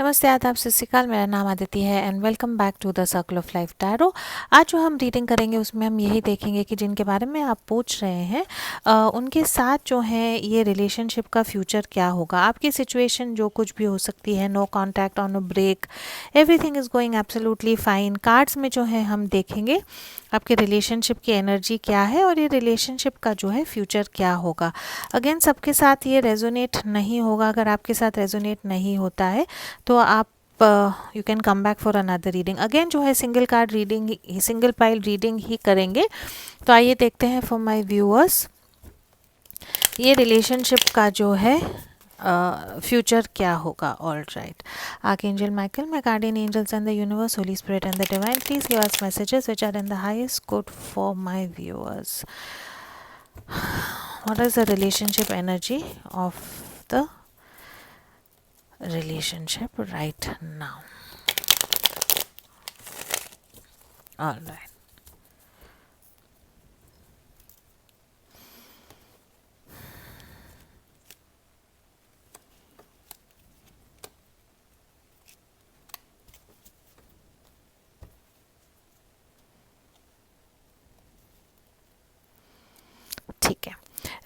नमस्ते, आदाब, सत श्री अकाल। मेरा नाम आदिति है and welcome back to the circle of life tarot. आज जो हम रीडिंग करेंगे उसमें हम यही देखेंगे कि जिनके बारे में आप पूछ रहे हैं उनके साथ जो है ये रिलेशनशिप का फ्यूचर क्या होगा। आपकी सिचुएशन जो कुछ भी हो सकती है, no contact, on a break, everything is going absolutely fine. Cards में जो है हम देखेंगे आपके रिलेशनशिप की एनर्जी क्या है और ये रिलेशनशिप का जो है फ्यूचर क्या होगा। अगेन सबके साथ ये रेजोनेट नहीं होगा। अगर आपके साथ रेजोनेट नहीं होता है तो आप you can come back for another reading. Again जो है single card reading, single pile reading ही करेंगे। तो आइए देखते हैं फॉर माय व्यूअर्स ये रिलेशनशिप का जो है फ्यूचर क्या होगा। All right, archangel Michael, my guardian angels and the universe, Holy Spirit and the divine, please give us messages which are in the highest good for my viewers. What is the relationship energy of the relationship right now? All right. ठीक है,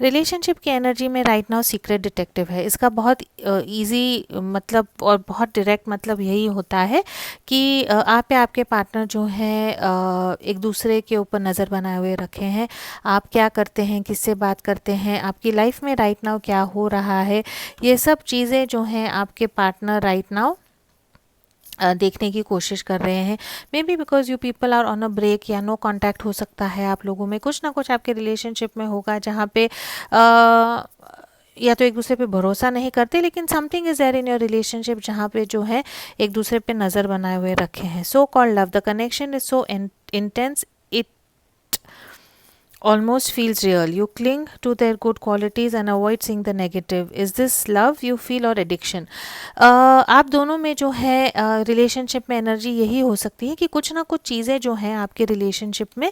relationship की energy में right now secret detective है। इसका बहुत easy मतलब और बहुत डायरेक्ट मतलब यही होता है कि आप या आपके पार्टनर जो है एक दूसरे के ऊपर नज़र बनाए हुए रखे हैं। आप क्या करते हैं, किससे बात करते हैं, आपकी लाइफ में राइट नाउ क्या हो रहा है, ये सब चीज़ें जो हैं आपके पार्टनर राइट नाउ देखने की कोशिश कर रहे हैं। Maybe because you people are on a break या नो कांटेक्ट हो सकता है। आप लोगों में कुछ ना कुछ आपके रिलेशनशिप में होगा जहाँ पे या तो एक दूसरे पे भरोसा नहीं करते, लेकिन something is there in your relationship जहाँ पे जो है एक दूसरे पे नज़र बनाए हुए रखे हैं। So called love, the connection is so intense, it almost feels real. You cling to their good qualities and avoid seeing the negative. Is this love you feel or addiction? आप दोनों में जो है रिलेशनशिप में energy यही हो सकती है कि कुछ ना कुछ चीज़ें जो हैं आपके रिलेशनशिप में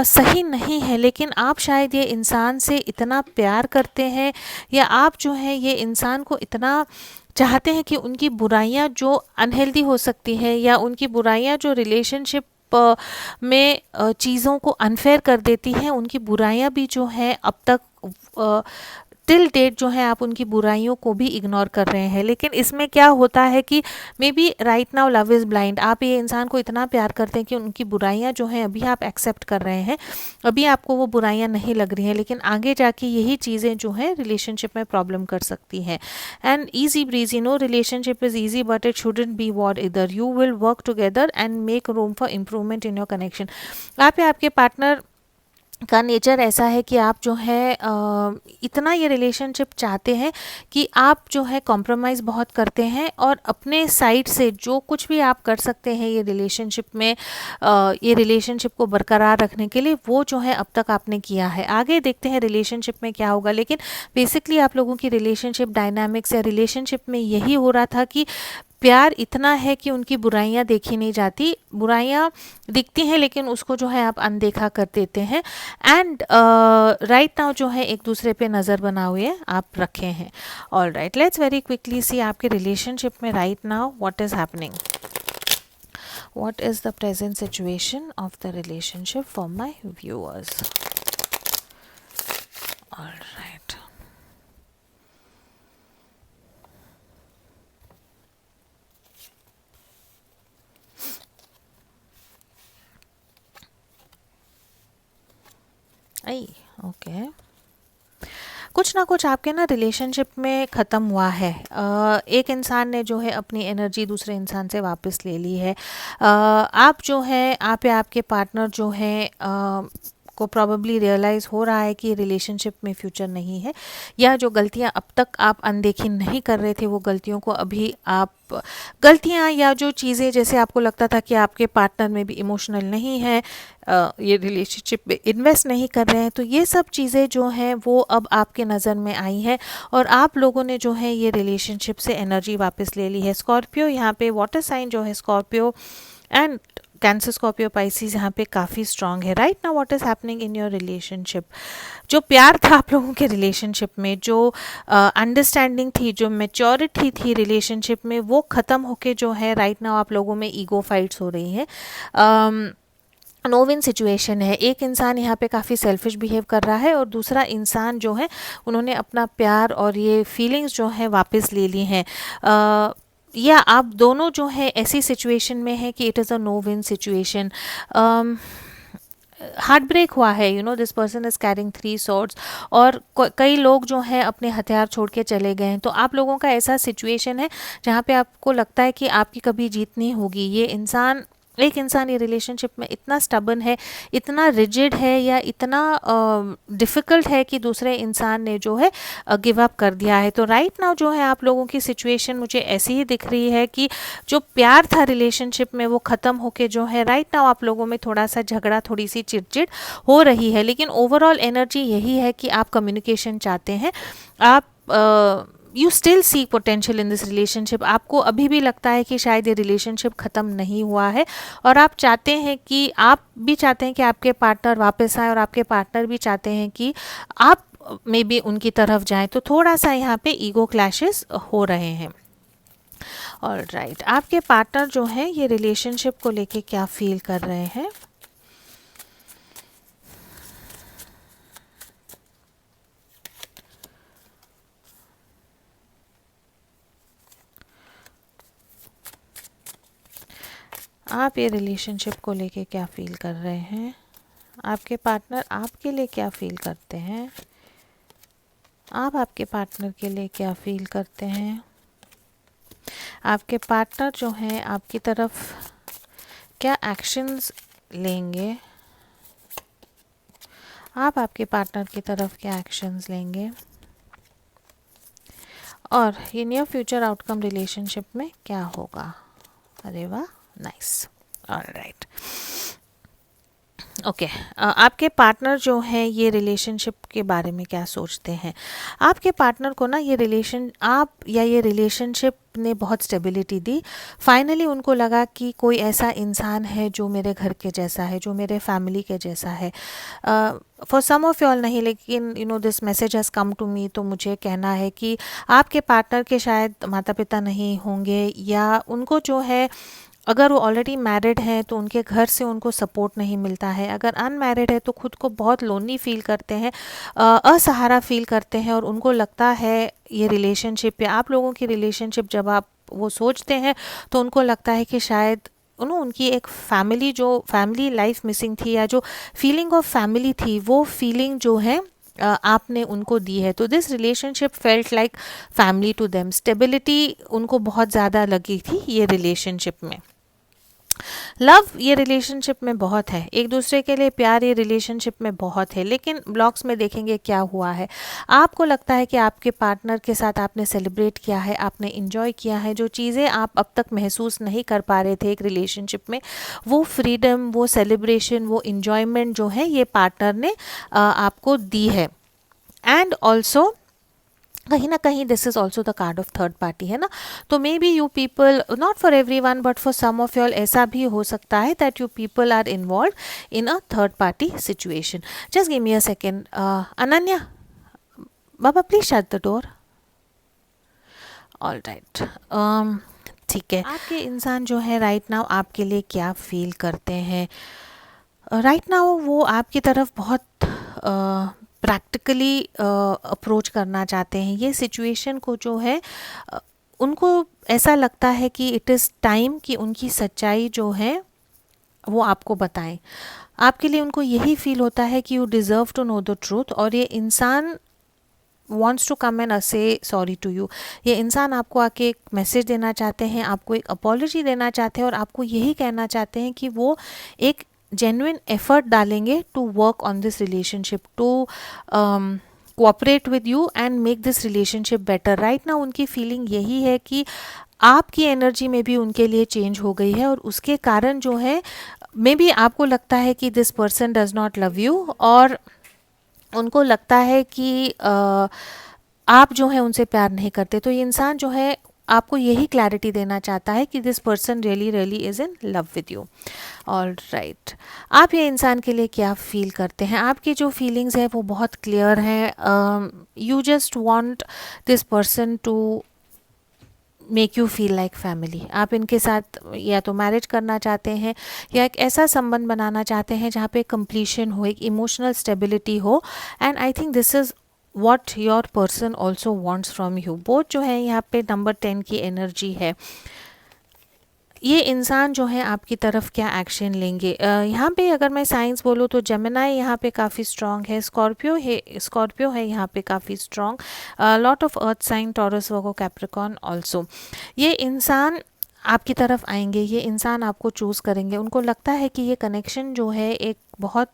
सही नहीं है, लेकिन आप शायद ये इंसान से इतना प्यार करते हैं या आप जो है ये इंसान को इतना चाहते हैं कि उनकी बुराइयां जो अनहेल्दी हो सकती हैं या उनकी बुराइयां जो रिलेशनशिप में चीज़ों को अनफेयर कर देती हैं, उनकी बुराइयां भी जो हैं अब तक टिल डेट जो है आप उनकी बुराइयों को भी इग्नोर कर रहे हैं। लेकिन इसमें क्या होता है कि may be right now love is blind. आप ये इंसान को इतना प्यार करते हैं कि उनकी बुराइयां जो हैं अभी आप एक्सेप्ट कर रहे हैं, अभी आपको वो बुराइयां नहीं लग रही हैं, लेकिन आगे जाके यही चीज़ें जो हैं रिलेशनशिप में प्रॉब्लम कर सकती हैं। And easy breezy, no relationship is easy but it shouldn't be war either. You will work together and make room for improvement in your connection. आप या आपके पार्टनर का नेचर ऐसा है कि आप जो है इतना ये रिलेशनशिप चाहते हैं कि आप जो है कॉम्प्रोमाइज़ बहुत करते हैं और अपने साइड से जो कुछ भी आप कर सकते हैं ये रिलेशनशिप में ये रिलेशनशिप को बरकरार रखने के लिए वो जो है अब तक आपने किया है। आगे देखते हैं रिलेशनशिप में क्या होगा, लेकिन बेसिकली आप लोगों की रिलेशनशिप डायनामिक्स या रिलेशनशिप में यही हो रहा था कि प्यार इतना है कि उनकी बुराइयां देखी नहीं जाती, बुराइयां दिखती हैं लेकिन उसको जो है आप अनदेखा कर देते हैं। एंड राइट नाउ जो है एक दूसरे पे नज़र बना हुए आप रखे हैं। All right, let's very quickly सी आपके रिलेशनशिप में right now what is happening. What is the present situation of the relationship for my viewers. All right, I okay, कुछ ना कुछ आपके ना रिलेशनशिप में ख़त्म हुआ है। एक इंसान ने जो है अपनी एनर्जी दूसरे इंसान से वापस ले ली है। आप जो है आप या आपके पार्टनर जो है को प्रॉबेबली रियलाइज़ हो रहा है कि रिलेशनशिप में फ्यूचर नहीं है, या जो गलतियां अब तक आप अनदेखी नहीं कर रहे थे वो गलतियों को अभी आप गलतियां या जो चीज़ें जैसे आपको लगता था कि आपके पार्टनर में भी इमोशनल नहीं है, ये रिलेशनशिप में इन्वेस्ट नहीं कर रहे हैं, तो ये सब चीज़ें जो हैं वो अब आपके नज़र में आई हैं और आप लोगों ने जो है ये रिलेशनशिप से एनर्जी वापस ले ली है। स्कॉर्पियो यहाँ पे वाटर साइन जो है Scorpio and cancer Scorpio Pisces यहाँ पे काफ़ी स्ट्रांग है। Right now what is happening in your relationship, जो प्यार था आप लोगों के रिलेशनशिप में, जो अंडरस्टैंडिंग थी, जो मेच्योरिटी थी रिलेशनशिप में, वो ख़त्म होके जो है राइट नाउ आप लोगों में ईगो फाइट्स हो रही हैं। नो विन सिचुएशन है। एक इंसान यहाँ पे काफ़ी सेल्फिश बिहेव कर रहा है और दूसरा इंसान जो है उन्होंने अपना प्यार और ये फीलिंग्स जो है वापस ले ली हैं। या आप दोनों जो है ऐसी सिचुएशन में है कि it is a no win situation. Heart break हुआ है, you know this person is carrying 3 swords, और कई लोग जो हैं अपने हथियार छोड़ के चले गए हैं। तो आप लोगों का ऐसा सिचुएशन है जहाँ पे आपको लगता है कि आपकी कभी जीत नहीं होगी। ये इंसान, एक इंसान ये रिलेशनशिप में इतना स्टबन है, इतना रिजिड है, या इतना डिफ़िकल्ट है कि दूसरे इंसान ने जो है गिव अप कर दिया है। तो राइट नाउ जो है आप लोगों की सिचुएशन मुझे ऐसी ही दिख रही है कि जो प्यार था रिलेशनशिप में वो ख़त्म होके जो है राइट नाउ आप लोगों में थोड़ा सा झगड़ा, थोड़ी सी चिड़चिड़ हो रही है। लेकिन ओवरऑल एनर्जी यही है कि आप कम्युनिकेशन चाहते हैं, आप you still see potential in this relationship. आपको अभी भी लगता है कि शायद ये रिलेशनशिप ख़त्म नहीं हुआ है, और आप चाहते हैं कि, आप भी चाहते हैं कि आपके पार्टनर वापस आए, और आपके पार्टनर भी चाहते हैं कि आप मे बी उनकी तरफ जाएं। तो थोड़ा सा यहाँ पे ईगो क्लैशेस हो रहे हैं। और राइट, आपके पार्टनर जो हैं ये रिलेशनशिप को लेके क्या फील कर रहे हैं? आप ये रिलेशनशिप को लेके क्या फील कर रहे हैं? आपके पार्टनर आपके लिए क्या फील करते हैं? आप आपके पार्टनर के लिए क्या फील करते हैं? आपके पार्टनर जो हैं आपकी तरफ क्या एक्शंस लेंगे? आप आपके पार्टनर की तरफ क्या एक्शंस लेंगे? और ये नियर फ्यूचर आउटकम रिलेशनशिप में क्या होगा? अरे वाह, नाइस। Alright, okay. आपके पार्टनर जो हैं ये रिलेशनशिप के बारे में क्या सोचते हैं? आपके पार्टनर को ना ये रिलेशनशिप ने बहुत स्टेबिलिटी दी। फाइनली उनको लगा कि कोई ऐसा इंसान है जो मेरे घर के जैसा है, जो मेरे फैमिली के जैसा है। फॉर सम ऑफ यॉल नहीं, लेकिन you know this message has come to me, तो मुझे कहना है कि आपके पार्टनर के शायद माता पिता नहीं होंगे, या उनको जो है, अगर वो ऑलरेडी मैरिड हैं तो उनके घर से उनको सपोर्ट नहीं मिलता है। अगर अनमैरिड है तो खुद को बहुत लोनली फील करते हैं, असहारा फील करते हैं, और उनको लगता है ये रिलेशनशिप या आप लोगों की रिलेशनशिप जब आप वो सोचते हैं तो उनको लगता है कि शायद उनकी एक फैमिली लाइफ मिसिंग थी, या जो फीलिंग ऑफ फैमिली थी वो फीलिंग जो है आपने उनको दी है। तो this relationship felt like family to them. Stability उनको बहुत ज़्यादा लगी थी ये रिलेशनशिप में। लव ये रिलेशनशिप में बहुत है, एक दूसरे के लिए प्यार ये रिलेशनशिप में बहुत है, लेकिन ब्लॉक्स में देखेंगे क्या हुआ है। आपको लगता है कि आपके पार्टनर के साथ आपने सेलिब्रेट किया है, आपने इंजॉय किया है, जो चीज़ें आप अब तक महसूस नहीं कर पा रहे थे एक रिलेशनशिप में, वो फ्रीडम, वो सेलिब्रेशन, वो इंजॉयमेंट जो है ये पार्टनर ने आपको दी है। एंड ऑल्सो कहीं ना कहीं this is also the card of third party, है ना। तो maybe you people, not for everyone but for some of y'all, ऐसा भी हो सकता है that you people are involve in a third party situation. Just give me a second. Ananya, बाबा please shut the door. All right, ठीक है। आपके इंसान जो है राइट नाउ आपके लिए क्या फील करते हैं? राइट नाउ वो आपकी तरफ बहुत प्रैक्टिकली अप्रोच करना चाहते हैं। ये सिचुएशन को जो है उनको ऐसा लगता है कि इट इज़ टाइम कि उनकी सच्चाई जो है वो आपको बताएं। आपके लिए उनको यही फील होता है कि you deserve to know the truth, और ये इंसान wants to come and say sorry to you। ये इंसान आपको आके एक मैसेज देना चाहते हैं, आपको एक अपॉलॉजी देना चाहते हैं, और आपको यही कहना चाहते हैं कि वो एक जेन्युइन एफर्ट डालेंगे to work on this relationship, to cooperate with you and make this relationship better. Right now उनकी फीलिंग यही है कि आपकी एनर्जी में भी उनके लिए चेंज हो गई है, और उसके कारण जो है मे बी आपको लगता है कि this person does not love you, और उनको लगता है कि आप जो है उनसे प्यार नहीं करते। तो ये इंसान जो है आपको यही क्लैरिटी देना चाहता है कि this person really really is in love with you. All right, आप ये इंसान के लिए क्या फील करते हैं? आपकी जो फीलिंग्स है वो बहुत क्लियर हैं। You just want this person to make you feel like family. आप इनके साथ या तो मैरिज करना चाहते हैं या एक ऐसा संबंध बनाना चाहते हैं जहाँ पे कंप्लीशन हो, एक इमोशनल स्टेबिलिटी हो। And I think this is what your person also wants from you. Both जो है यहाँ पे नंबर 10 की एनर्जी है। ये इंसान जो है आपकी तरफ क्या एक्शन लेंगे? यहाँ पे अगर मैं साइंस बोलूँ तो जेमिनाई यहाँ पे काफ़ी स्ट्रॉन्ग है, स्कॉर्पियो है यहाँ पे काफ़ी strong, lot of earth sign, Taurus, Virgo, Capricorn also. ये इंसान आपकी तरफ आएंगे, ये इंसान आपको चूज़ करेंगे। उनको लगता है कि ये कनेक्शन जो है एक बहुत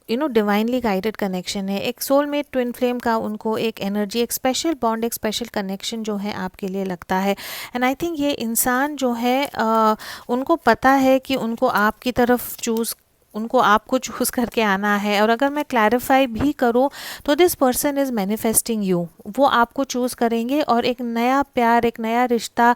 डिवाइनली गाइडेड कनेक्शन है, एक सोलमेट ट्विन फ्लेम का उनको एक एनर्जी, एक स्पेशल बॉन्ड, एक स्पेशल कनेक्शन जो है आपके लिए लगता है। एंड आई थिंक ये इंसान जो है उनको पता है कि उनको आपको चूज़ करके आना है। और अगर मैं क्लैरिफाई भी करूँ तो this person is manifesting you. वो आपको चूज़ करेंगे और एक नया प्यार, एक नया रिश्ता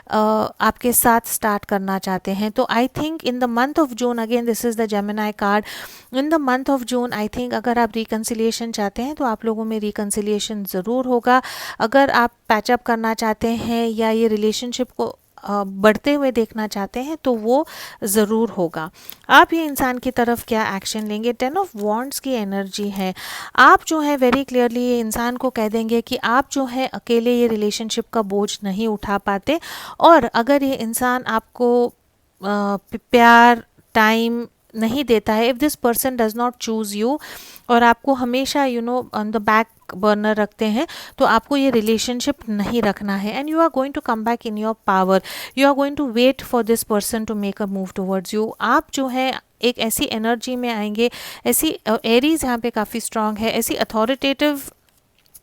आपके साथ स्टार्ट करना चाहते हैं। तो I think in the month of June, again this is the Gemini card, in the month of June I think अगर आप रिकन्सिलिएशन चाहते हैं तो आप लोगों में रिकन्सिलिएशन ज़रूर होगा। अगर आप पैचअप करना चाहते हैं या ये रिलेशनशिप को बढ़ते हुए देखना चाहते हैं तो वो ज़रूर होगा। आप ये इंसान की तरफ क्या एक्शन लेंगे? 10 ऑफ वॉन्ड्स की एनर्जी है। आप जो है वेरी क्लियरली ये इंसान को कह देंगे कि आप जो है अकेले ये रिलेशनशिप का बोझ नहीं उठा पाते, और अगर ये इंसान आपको प्यार, टाइम नहीं देता है, if this person does not choose you और आपको हमेशा ऑन द बैक बर्नर रखते हैं, तो आपको ये रिलेशनशिप नहीं रखना है। And you are going to come back in your power, you are going to wait for this person to make a move towards you. आप जो है एक ऐसी एनर्जी में आएंगे, ऐसी एरीज यहाँ पे काफ़ी स्ट्रांग है, ऐसी अथॉरिटेटिव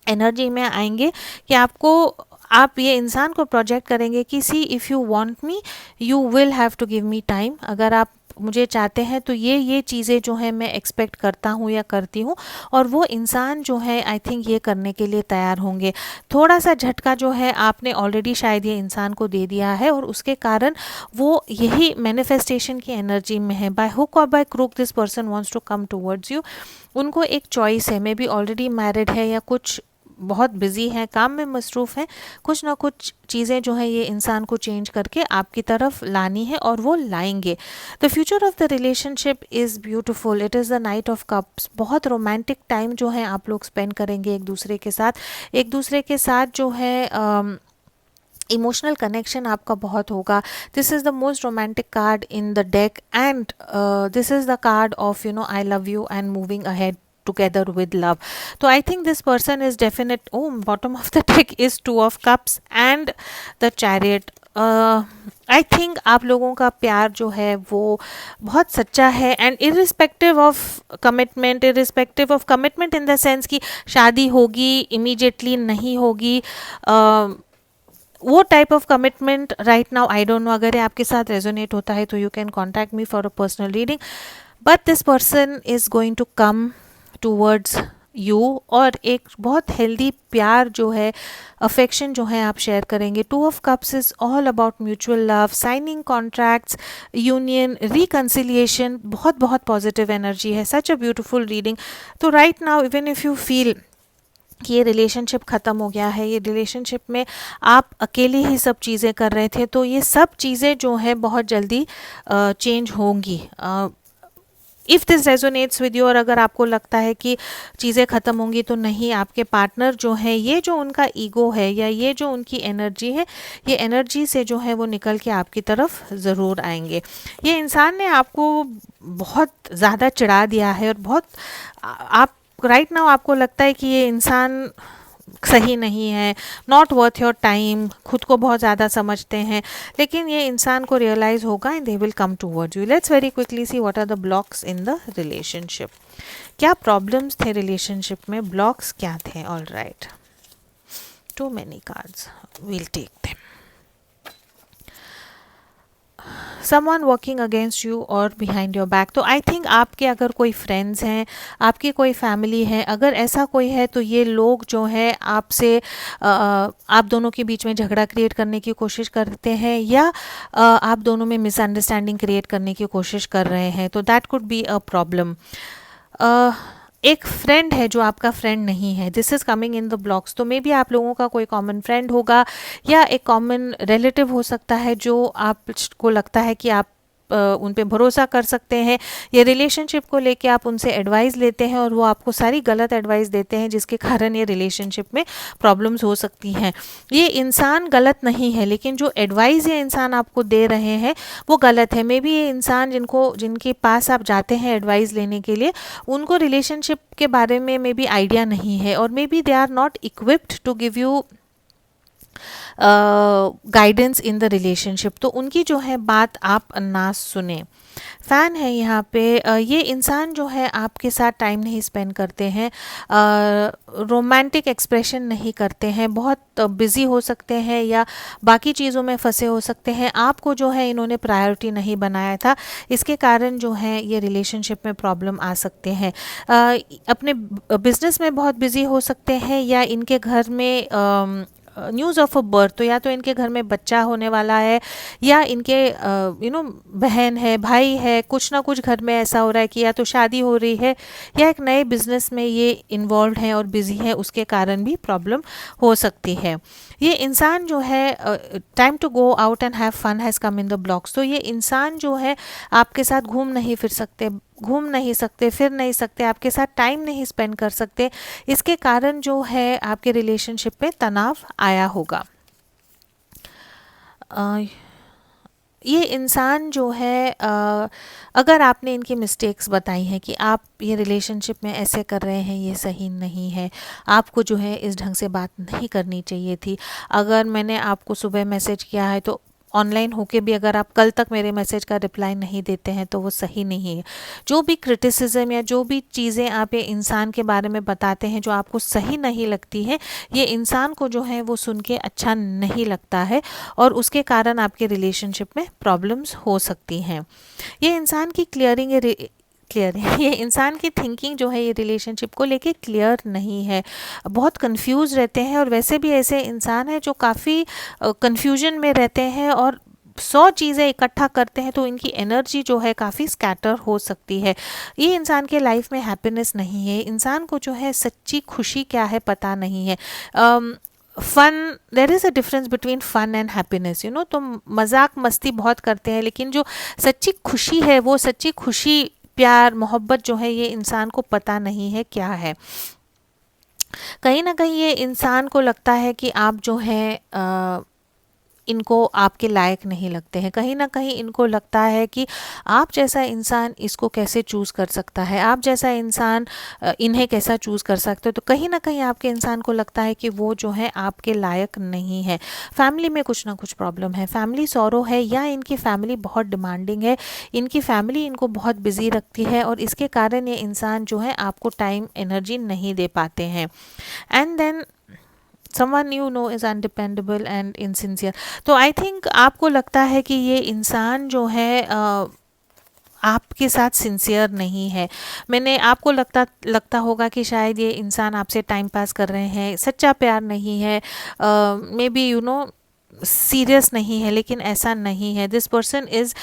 एनर्जी में आएंगे कि आप ये इंसान को प्रोजेक्ट करेंगे कि see if you want me you will have to give me time. अगर आप मुझे चाहते हैं तो ये चीज़ें जो है मैं एक्सपेक्ट करता हूँ या करती हूँ, और वो इंसान जो है आई थिंक ये करने के लिए तैयार होंगे। थोड़ा सा झटका जो है आपने ऑलरेडी शायद ये इंसान को दे दिया है और उसके कारण वो यही मैनिफेस्टेशन की एनर्जी में है। बाय हुक और by crook this person wants to come towards you. उनको एक चॉइस है, मे बी ऑलरेडी मैरिड है या कुछ बहुत बिजी हैं, काम में मसरूफ़ हैं, कुछ ना कुछ चीज़ें जो है ये इंसान को चेंज करके आपकी तरफ लानी है और वो लाएंगे। The future of the relationship is beautiful, it is the night of cups. बहुत रोमांटिक टाइम जो है आप लोग स्पेंड करेंगे एक दूसरे के साथ जो है इमोशनल कनेक्शन आपका बहुत होगा। This is the most romantic card in the deck and this is the card of I love you and moving ahead together with love. So I think this person is definite. Oh, bottom of the deck is 2 of cups and the chariot. I think आप लोगों का प्यार जो है वो बहुत सच्चा है and irrespective of commitment in the sense कि शादी होगी इमीडिएटली नहीं होगी, वो type of commitment right now I don't know. अगर ये आपके साथ रेजोनेट होता है तो you can contact me for a personal reading, but this person is going to come towards you और एक बहुत हेल्दी प्यार जो है, अफेक्शन जो है आप शेयर करेंगे। 2 of cups is all about mutual love, signing contracts, union, reconciliation, बहुत बहुत पॉजिटिव एनर्जी है। सच अ ब्यूटिफुल रीडिंग। तो right now even if you feel कि ये रिलेशनशिप ख़त्म हो गया है, ये रिलेशनशिप में आप अकेले ही सब चीज़ें कर रहे थे, तो ये सब चीज़ें जो है बहुत जल्दी चेंज होंगी। If this resonates with you, और अगर आपको लगता है कि चीज़ें ख़त्म होंगी तो नहीं, आपके पार्टनर जो है ये जो उनका ईगो है या ये जो उनकी एनर्जी है, ये एनर्जी से जो है वो निकल के आपकी तरफ ज़रूर आएंगे। ये इंसान ने आपको बहुत ज़्यादा चिढ़ा दिया है और बहुत आप राइट नाउ आपको लगता है कि ये इंसान सही नहीं है, नॉट वर्थ योर टाइम, खुद को बहुत ज़्यादा समझते हैं, लेकिन ये इंसान को रियलाइज़ होगा and they will come towards you. Let's very quickly see what are the blocks in the relationship. क्या प्रॉब्लम्स थे रिलेशनशिप में, ब्लॉक्स क्या थे? All right, too many cards, we'll take them. Someone working against you और behind your back. तो I think आपके अगर कोई फ्रेंड्स हैं, आपकी कोई फैमिली है, अगर ऐसा कोई है तो ये लोग जो है आपसे आप दोनों के बीच में झगड़ा क्रिएट करने की कोशिश करते हैं, या आप दोनों में मिसअंडरस्टैंडिंग क्रिएट करने की कोशिश कर रहे हैं। तो that could be a problem. एक फ्रेंड है जो आपका फ्रेंड नहीं है, this is coming in the blocks. तो मे बी आप लोगों का कोई कॉमन फ्रेंड होगा, या एक कॉमन रिलेटिव हो सकता है जो आपको लगता है कि आप उन पे भरोसा कर सकते हैं। ये रिलेशनशिप को लेके आप उनसे एडवाइस लेते हैं और वो आपको सारी गलत एडवाइस देते हैं, जिसके कारण ये रिलेशनशिप में प्रॉब्लम्स हो सकती हैं। ये इंसान गलत नहीं है, लेकिन जो एडवाइस ये इंसान आपको दे रहे हैं वो गलत है। मे बी ये इंसान जिनके पास आप जाते हैं एडवाइस लेने के लिए, उनको रिलेशनशिप के बारे में मे बी आइडिया नहीं है, और maybe they are not equipped to give you guidance in the relationship. तो उनकी जो है बात आप ना सुने। फ़ैन है यहाँ पे। ये इंसान जो है आपके साथ टाइम नहीं स्पेंड करते हैं, रोमांटिक एक्सप्रेशन नहीं करते हैं, बहुत बिज़ी हो सकते हैं या बाकी चीज़ों में फंसे हो सकते हैं। आपको जो है इन्होंने प्रायोरिटी नहीं बनाया था, इसके कारण जो है ये रिलेशनशिप में प्रॉब्लम आ सकते हैं। अपने बिजनेस में बहुत बिज़ी हो सकते हैं, या इनके घर में न्यूज़ ऑफ अ बर्थ, तो या तो इनके घर में बच्चा होने वाला है, या इनके बहन है, भाई है, कुछ ना कुछ घर में ऐसा हो रहा है कि या तो शादी हो रही है, या एक नए बिजनेस में ये इन्वॉल्व हैं और बिजी हैं, उसके कारण भी प्रॉब्लम हो सकती है। ये इंसान जो है time to go out and have fun has come in the blocks. तो ये इंसान जो है आपके साथ घूम नहीं सकते, फिर नहीं सकते, आपके साथ टाइम नहीं स्पेंड कर सकते, इसके कारण जो है आपके रिलेशनशिप में तनाव आया होगा। ये इंसान जो है अगर आपने इनकी मिस्टेक्स बताई हैं कि आप ये रिलेशनशिप में ऐसे कर रहे हैं, ये सही नहीं है, आपको जो है इस ढंग से बात नहीं करनी चाहिए थी, अगर मैंने आपको सुबह मैसेज किया है तो ऑनलाइन होके भी अगर आप कल तक मेरे मैसेज का रिप्लाई नहीं देते हैं तो वो सही नहीं है। जो भी क्रिटिसिज्म या जो भी चीज़ें आप ये इंसान के बारे में बताते हैं जो आपको सही नहीं लगती हैं, ये इंसान को जो है वो सुन के अच्छा नहीं लगता है, और उसके कारण आपके रिलेशनशिप में प्रॉब्लम्स हो सकती हैं। ये इंसान की ये इंसान की थिंकिंग जो है ये रिलेशनशिप को लेके क्लियर नहीं है, बहुत कंफ्यूज रहते हैं, और वैसे भी ऐसे इंसान हैं जो काफ़ी कंफ्यूजन में रहते हैं और 100 चीज़ें इकट्ठा करते हैं, तो इनकी एनर्जी जो है काफ़ी स्कैटर हो सकती है। ये इंसान के लाइफ में हैप्पीनेस नहीं है, इंसान को जो है सच्ची खुशी क्या है पता नहीं है। Fun, there is a difference between fun and happiness, तो मजाक मस्ती बहुत करते हैं, लेकिन जो सच्ची खुशी है, वो सच्ची खुशी, प्यार, मोहब्बत जो है ये इंसान को पता नहीं है क्या है। कहीं ना कहीं ये इंसान को लगता है कि आप जो है इनको आपके लायक नहीं लगते हैं, कहीं ना कहीं इनको लगता है कि आप जैसा इंसान इसको कैसे चूज़ कर सकता है, आप जैसा इंसान इन्हें कैसा चूज़ कर सकते हो। तो कहीं ना कहीं आपके इंसान को लगता है कि वो जो है आपके लायक नहीं है। फैमिली में कुछ ना कुछ प्रॉब्लम है, फैमिली सॉरो है, या इनकी फैमिली बहुत डिमांडिंग है, इनकी फैमिली इनको बहुत बिजी रखती है, और इसके कारण ये इंसान जो है आपको टाइम एनर्जी नहीं दे पाते हैं। And then someone is undependable and insincere। तो आई थिंक आपको लगता है कि ये इंसान जो है आपके साथ सिंसियर नहीं है। मैंने आपको लगता होगा कि शायद ये इंसान आपसे टाइम पास कर रहे हैं, सच्चा प्यार नहीं है, मे बी सीरियस नहीं है, लेकिन ऐसा नहीं है। This person is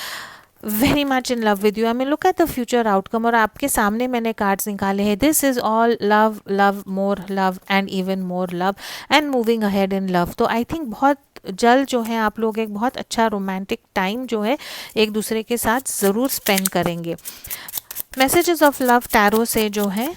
very much in love with you. I mean look at the future outcome, और आपके सामने मैंने कार्ड्स निकाले हैं। This is all love, love, more love and even more love and moving ahead in love. तो I think बहुत जल्द जो है आप लोग एक बहुत अच्छा रोमांटिक टाइम जो है एक दूसरे के साथ ज़रूर स्पेंड करेंगे। मैसेजेस ऑफ लव टैरो से जो है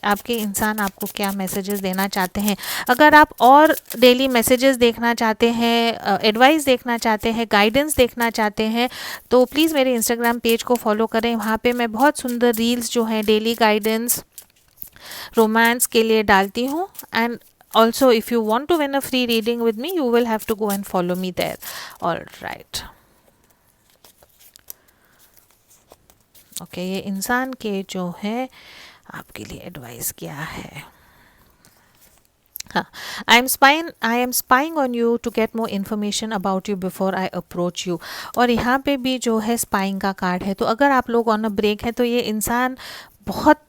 आपके इंसान आपको क्या मैसेजेस देना चाहते हैं। अगर आप और डेली मैसेजेस देखना चाहते हैं, एडवाइस देखना चाहते हैं, गाइडेंस देखना चाहते हैं, तो प्लीज़ मेरे इंस्टाग्राम पेज को फॉलो करें। वहाँ पे मैं बहुत सुंदर रील्स जो हैं डेली गाइडेंस, रोमांस के लिए डालती हूँ। And also if you want to win a free reading with me, you will have to go and follow me there. All right, okay, ये इंसान के जो है आपके लिए एडवाइस क्या है। हाँ, I am spying on you to get more information about you before I approach you. और यहाँ पे भी जो है स्पाइंग का कार्ड है, तो अगर आप लोग ऑन अ ब्रेक हैं तो ये इंसान बहुत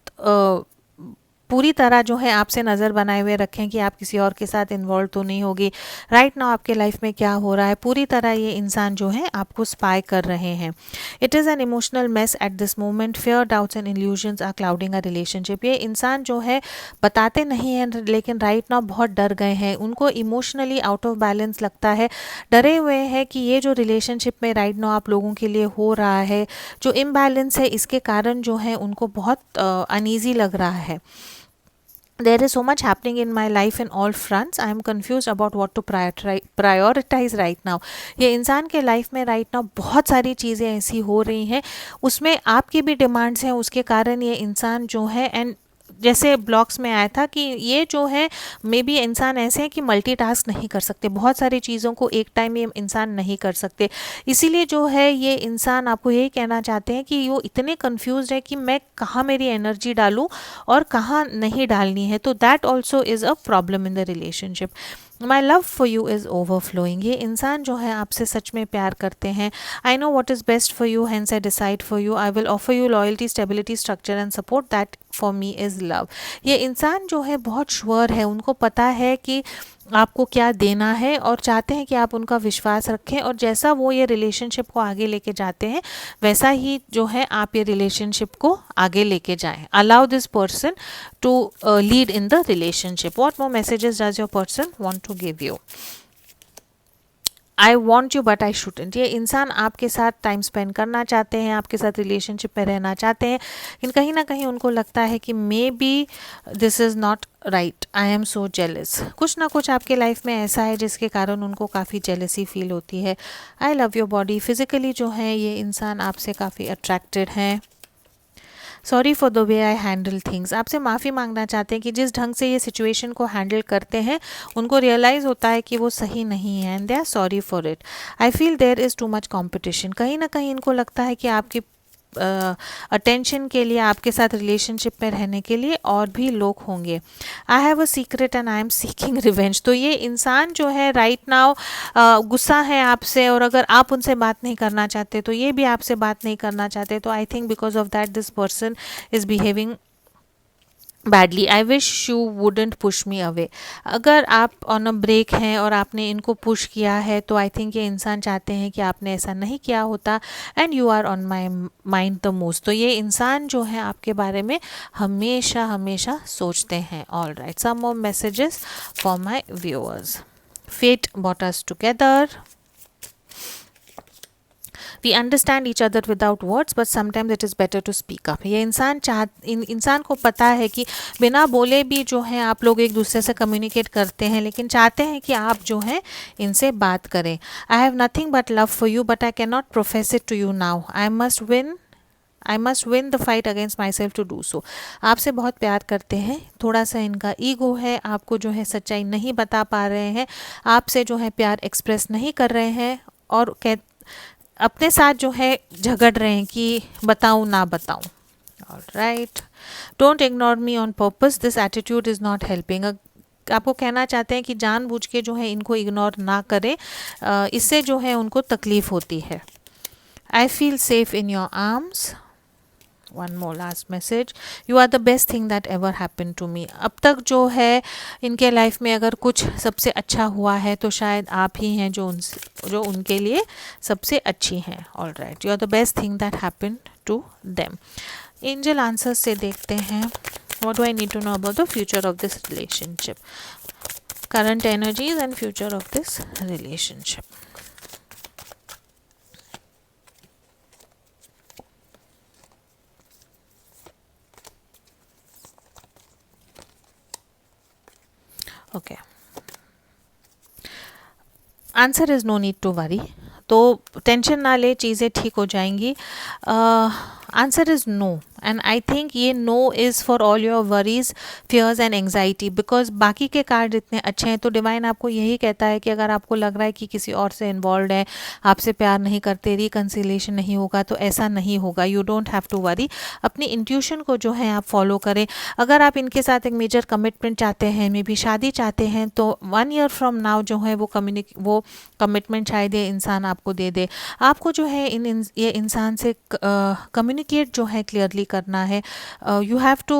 पूरी तरह जो है आपसे नज़र बनाए हुए रखें कि आप किसी और के साथ इन्वॉल्व तो नहीं होगी, राइट नाउ आपके लाइफ में क्या हो रहा है, पूरी तरह ये इंसान जो है आपको स्पाई कर रहे हैं। It is an emotional mess at this moment, fear doubts and illusions are clouding a relationship. ये इंसान जो है बताते नहीं हैं लेकिन राइट नाउ बहुत डर गए हैं, उनको इमोशनली आउट ऑफ बैलेंस लगता है, डरे हुए हैं कि ये जो रिलेशनशिप में राइट नाउ आप लोगों के लिए हो रहा है, जो इम्बैलेंस है, इसके कारण जो है उनको बहुत अनईजी लग रहा है। There is so much happening in my life in all fronts. I am confused about what to prioritize right now. ये इंसान के लाइफ में राइट नाउ बहुत सारी चीज़ें ऐसी हो रही हैं, उसमें आपकी भी डिमांड्स हैं, उसके कारण ये इंसान जो है, एंड जैसे ब्लॉग्स में आया था कि ये जो है मे बी इंसान ऐसे हैं कि मल्टीटास्क नहीं कर सकते, बहुत सारी चीज़ों को एक टाइम में इंसान नहीं कर सकते, इसीलिए जो है ये इंसान आपको यही कहना चाहते हैं कि वो इतने कंफ्यूज है कि मैं कहाँ मेरी एनर्जी डालूँ और कहाँ नहीं डालनी है। तो that also is a problem in the relationship. My love for you is overflowing. ये इंसान जो है आपसे सच में प्यार करते हैं। I know what is best for you, hence I decide for you, I will offer you loyalty, stability, structure and support, that for me is love. ये इंसान जो है बहुत श्योर है, उनको पता है कि आपको क्या देना है और चाहते हैं कि आप उनका विश्वास रखें, और जैसा वो ये रिलेशनशिप को आगे लेके जाते हैं वैसा ही जो है आप ये रिलेशनशिप को आगे लेके जाएं। Allow this person to lead in the relationship. What more messages does your person want to give you? I want you but I shouldn't. ये इंसान आपके साथ टाइम स्पेंड करना चाहते हैं, आपके साथ रिलेशनशिप में रहना चाहते हैं, लेकिन कहीं ना कहीं उनको लगता है कि may be this is not right, I am so jealous. कुछ ना कुछ आपके लाइफ में ऐसा है जिसके कारण उनको काफ़ी जेलसी फील होती है। I love your body. Physically जो है ये इंसान आपसे काफ़ी अट्रैक्टेड हैं। Sorry for the way I handle things. आपसे माफ़ी मांगना चाहते हैं कि जिस ढंग से ये सिचुएशन को हैंडल करते हैं उनको रियलाइज़ होता है कि वो सही नहीं है, and they are sorry for it. I feel there is too much competition. कहीं ना कहीं इनको लगता है कि आपकी अटेंशन के लिए, आपके साथ रिलेशनशिप में रहने के लिए और भी लोग होंगे। I have a secret and I am seeking revenge. तो ये इंसान जो है राइट नाउ गुस्सा है आपसे, और अगर आप उनसे बात नहीं करना चाहते तो ये भी आपसे बात नहीं करना चाहते। तो I think because of that this person is behaving badly. I wish you wouldn't push me away. अगर आप ऑन अ ब्रेक हैं और आपने इनको पुश किया है तो आई थिंक ये इंसान चाहते हैं कि आपने ऐसा नहीं किया होता, and you are on my mind the most. तो ये इंसान जो है आपके बारे में हमेशा हमेशा सोचते हैं। All right, some more messages for my viewers. Fate brought us together. We understand each other without words, but sometimes it is better to speak up. ये इंसान को पता है कि बिना बोले भी जो है आप लोग एक दूसरे से कम्युनिकेट करते हैं, लेकिन चाहते हैं कि आप जो है इनसे बात करें। I have nothing but love for you but I can not profess it to you now. I must win the fight against myself to do so. आपसे बहुत प्यार करते हैं, थोड़ा सा इनका ईगो है, आपको जो है सच्चाई नहीं बता पा रहे हैं, आपसे जो है प्यार एक्सप्रेस नहीं कर रहे हैं, और अपने साथ जो है झगड़ रहे हैं कि बताऊं ना बताऊं। Alright, don't ignore me on purpose, this attitude is not helping. आपको कहना चाहते हैं कि जानबूझ के जो है इनको इग्नोर ना करें, इससे जो है उनको तकलीफ होती है। I feel safe in your arms. One more last message, you are the best thing that ever happen to me. अब तक जो है इनके लाइफ में अगर कुछ सबसे अच्छा हुआ है तो शायद आप ही हैं जो उनके लिए सबसे अच्छी हैं। All right, you are the best thing that happen to them. Angel answers से देखते हैं, what do I need to know about the future of this relationship, current energies and future of this relationship. Okay, answer is no need to worry. तो tension ना ले, चीज़ें ठीक हो जाएंगी। Answer is no, and I think ये no is for all your worries, fears and anxiety, because बाकी के कार्ड इतने अच्छे हैं। तो डिवाइन आपको यही कहता है कि अगर आपको लग रहा है कि किसी और से इन्वॉल्व है, आपसे प्यार नहीं करते, रिकन्सिलेशन नहीं होगा, तो ऐसा नहीं होगा। You don't have to worry, अपनी इंट्यूशन को जो है आप फॉलो करें। अगर आप इनके साथ एक मेजर कमिटमेंट चाहते हैं, मे बी शादी चाहते हैं, तो 1 ईयर फ्रॉम नाउ जो है वो कमिटमेंट शायद ये इंसान आपको दे दे। आपको जो है ये इंसान से कम्युनिकेट जो है क्लियरली करना है। यू हैव टू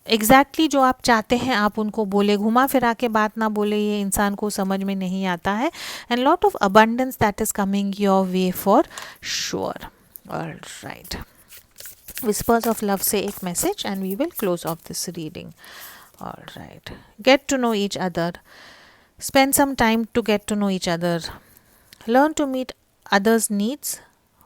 एग्जैक्टली जो आप चाहते हैं आप उनको बोले, घुमा फिरा के बात ना बोले, ये इंसान को समझ में नहीं आता है। And lot of abundance that is coming your way for sure. Alright, whispers of love से एक message and we will close off this reading. Alright, get to know each other, spend some time to get to know each other, learn to meet others needs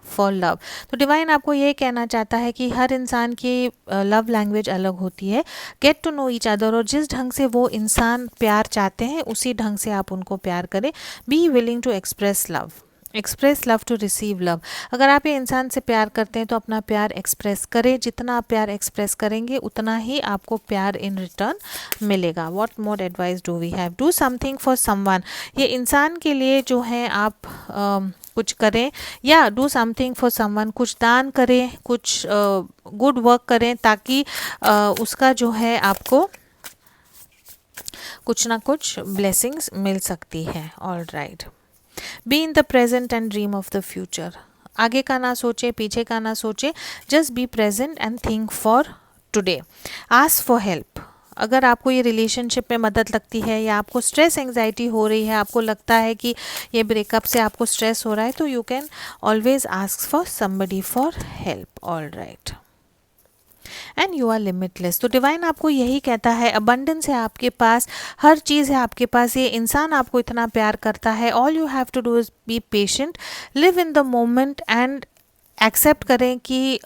for love। तो divine आपको ये कहना चाहता है कि हर इंसान की love language अलग होती है। Get to know each other, और जिस ढंग से वो इंसान प्यार चाहते हैं उसी ढंग से आप उनको प्यार करें। Be willing to express love, express love to receive love. अगर आप ये इंसान से प्यार करते हैं तो अपना प्यार एक्सप्रेस करें। जितना आप प्यार एक्सप्रेस करेंगे उतना ही आपको प्यार इन रिटर्न मिलेगा। What more advice do we have? Do something for someone, ये इंसान के लिए जो है आप कुछ करें, या डू समथिंग फॉर समवन, कुछ दान करें, कुछ गुड वर्क करें, ताकि उसका जो है आपको कुछ ना कुछ ब्लेसिंग्स मिल सकती है। Alright, be in the present and dream of the future. आगे का ना सोचे, पीछे का ना सोचे, just be present and think for today. Ask for help. अगर आपको ये रिलेशनशिप में मदद लगती है, या आपको स्ट्रेस एंग्जाइटी हो रही है, आपको लगता है कि ये ब्रेकअप से आपको स्ट्रेस हो रहा है, तो you can always ask for somebody for help. Alright, and you are limitless. तो डिवाइन आपको यही कहता है, अबंडेंस है आपके पास, हर चीज़ है आपके पास, ये इंसान आपको इतना प्यार करता है। All you have to do is be patient, live in the moment and accept करें कि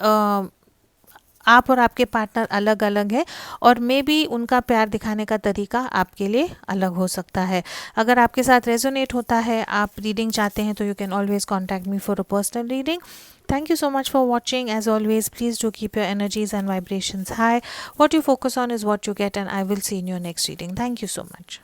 आप और आपके पार्टनर अलग अलग हैं, और मे बी उनका प्यार दिखाने का तरीका आपके लिए अलग हो सकता है। अगर आपके साथ रेजोनेट होता है, आप रीडिंग चाहते हैं, तो you can always contact me for a personal reading. Thank you so much for watching. As always, please do keep your energies and vibrations high. What you focus on is what you get, and I will see you in your next reading. Thank you so much.